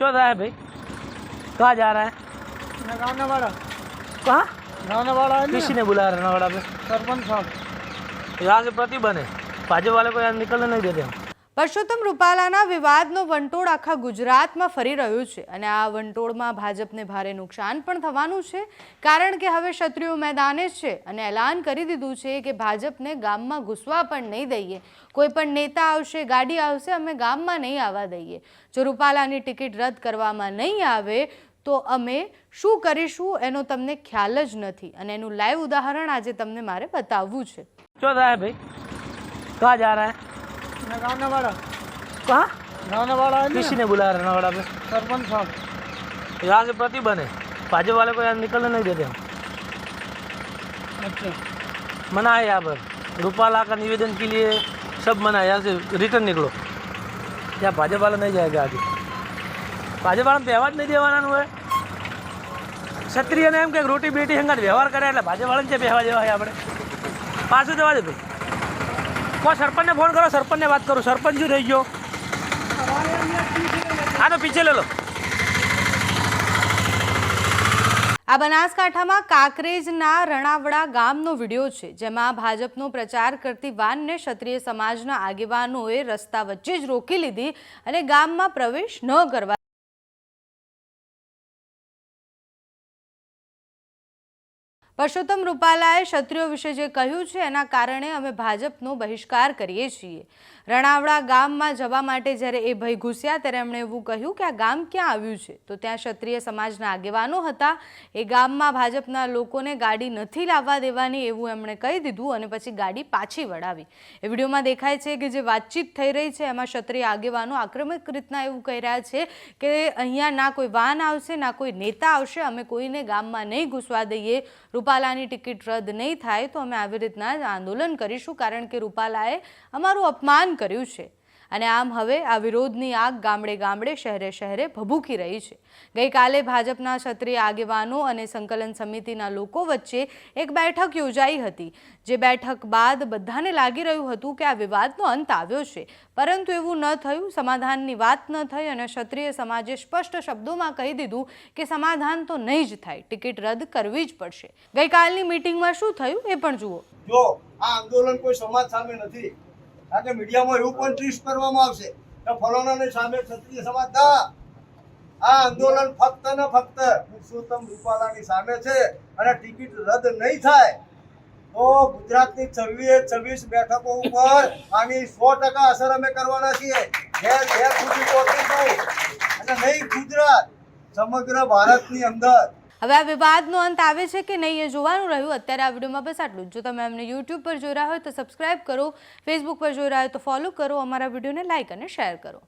क्यों रहा है भाई? कहाँ जा रहा है? रनावाड़ा। कहाँ? रनावाड़ा है ना? किसी ने बुलाया रनावाड़ा पे? सरपंच साहब। यहाँ से प्रतिबंध है, भाजपा वाले को यहाँ निकलने नहीं देते हम। પરસોત્તમ રૂપાલાના વિવાદનો વંટોળ આખા ગુજરાતમાં ફરી રહ્યો છે અને આ વંટોળમાં ભાજપને ભારે નુકસાન પણ થવાનું છે, કારણ કે હવે ક્ષત્રિયો મેદાને જ છે અને એલાન કરી દીધું છે કે ભાજપને ગામમાં ઘૂસવા પણ નહીં દઈએ. કોઈ પણ નેતા આવશે, ગાડી આવશે, અમે ગામમાં નહીં આવવા દઈએ. જો રૂપાલાની ટિકિટ રદ કરવામાં નહીં આવે તો અમે શું કરીશું એનો તમને ખ્યાલ જ નથી અને એનું લાઈવ ઉદાહરણ આજે તમને મારે બતાવવું છે. क्यों रहा है भाई? कहाँ जा रहा है? रनावाड़ा। कहाँ? रनावाड़ा है ना? किसी ने बुलाया रनावाड़ा पे? सरपंच साहब। यहाँ से प्रतिबंध है, भाजपा वाले को यहाँ निकलने नहीं देते हम। अच्छा। मना है यहाँ पर, रूपाला का निवेदन के लिए सब मना है. यहाँ से रिटर्न निकलो, यहाँ भाजपा वाला नहीं जाएगा आगे. भाजपा वाला व्यवहार नहीं देवाना હોય. ક્ષત્રિયને એમ કે રોટી બેટી હંગાત વ્યવહાર કરે એટલે ભાજપા વાળાને છે બેહવા દેવા આપણે પાછું જવા દે ભાઈ. કોઈ સરપંચને ફોન કરો, સરપંચને વાત કરો. સરપંચ શું થઈ ગયો? આ તો પીછે લે લો. આ બનાસકાંઠામાં કાંકરેજના રણાવડા ગામનો વિડીયો છે, જેમાં ભાજપનો પ્રચાર કરતી વાનને ક્ષત્રિય સમાજના આગેવાનોએ રસ્તા વચ્ચે જ રોકી લીધી અને ગામમાં પ્રવેશ ન કરવા. પરસોત્તમ રૂપાલાએ ક્ષત્રિયો વિશે જે કહ્યું છે એના કારણે અમે ભાજપનો બહિષ્કાર કરીએ છીએ. રણાવડા ગામમાં જવા માટે જ્યારે એ ભાઈ ઘૂસ્યા ત્યારે એમણે એવું કહ્યું કે આ ગામ ક્યાં આવ્યું છે, તો ત્યાં ક્ષત્રિય સમાજના આગેવાનો હતા. એ ગામમાં ભાજપના લોકોને ગાડી નથી લાવવા દેવાની એવું એમણે કહી દીધું અને પછી ગાડી પાછી વળાવી. એ વિડીયોમાં દેખાય છે કે જે વાતચીત થઈ રહી છે એમાં ક્ષત્રિય આગેવાનો આક્રમક રીતના એવું કહી રહ્યા છે કે અહીંયા ના કોઈ વાન આવશે, ના કોઈ નેતા આવશે, અમે કોઈને ગામમાં નહીં ઘૂસવા દઈએ. રૂપાલાની ટિકિટ રદ નહીં થાય તો અમે આવી રીતના જ આંદોલન કરીશું, કારણ કે રૂપાલાએ અમારું અપમાન કર્યું છે. અને આમ હવે આ વિરોધની આગ ગામડે ગામડે, શહેરે શહેરે ભભૂકી રહી છે. ગઈકાલે ભાજપના ક્ષત્રિય આગેવાનો અને સંકલન સમિતિના લોકો વચ્ચે એક બેઠક યોજાઈ હતી. જે બેઠક બાદ બધાને લાગી રહ્યું હતું કે આ વિવાદનો અંત આવ્યો છે, પરંતુ એવું ન થયું. સમાધાનની વાત ન થઈ અને ક્ષત્રિય સમાજે સ્પષ્ટ શબ્દોમાં કહી દીધું કે સમાધાન તો નહીં જ થાય, ટિકિટ રદ કરવી જ પડશે. ગઈકાલની મીટિંગમાં શું થયું એ પણ જુઓ. જો આ આંદોલન કોઈ સમાજ સામે નથી, કારણ કે મીડિયામાં એવું પણ ટ્વિસ્ટ કરવામાં આવશે કે ફલાણાની સામે ક્ષત્રિય સમાજ ના. આ આંદોલન ફક્ત ને ફક્ત પરસોત્તમ રૂપાલાની સામે છે અને ટિકિટ રદ નહીં થાય તો ગુજરાતની 26 બેઠકો ઉપર આની 100% અસર અમે કરવાના છીએ. ઘેર ઘેર સુધી પહોંચીશું અને નહીં ગુજરાત, સમગ્ર ભારતની અંદર. હવે આ વિવાદનો અંત આવે છે કે નહીં એ જોવાનું રહ્યું. અત્યારે આ વિડીયોમાં બસ આટલું જ. જો તમે અમને યુટ્યુબ પર જોઈ રહ્યા હોય તો સબસ્ક્રાઇબ કરો, ફેસબુક પર જોઈ રહ્યા હોય તો ફોલો કરો, અમારા વિડીયોને લાઇક અને શેર કરો.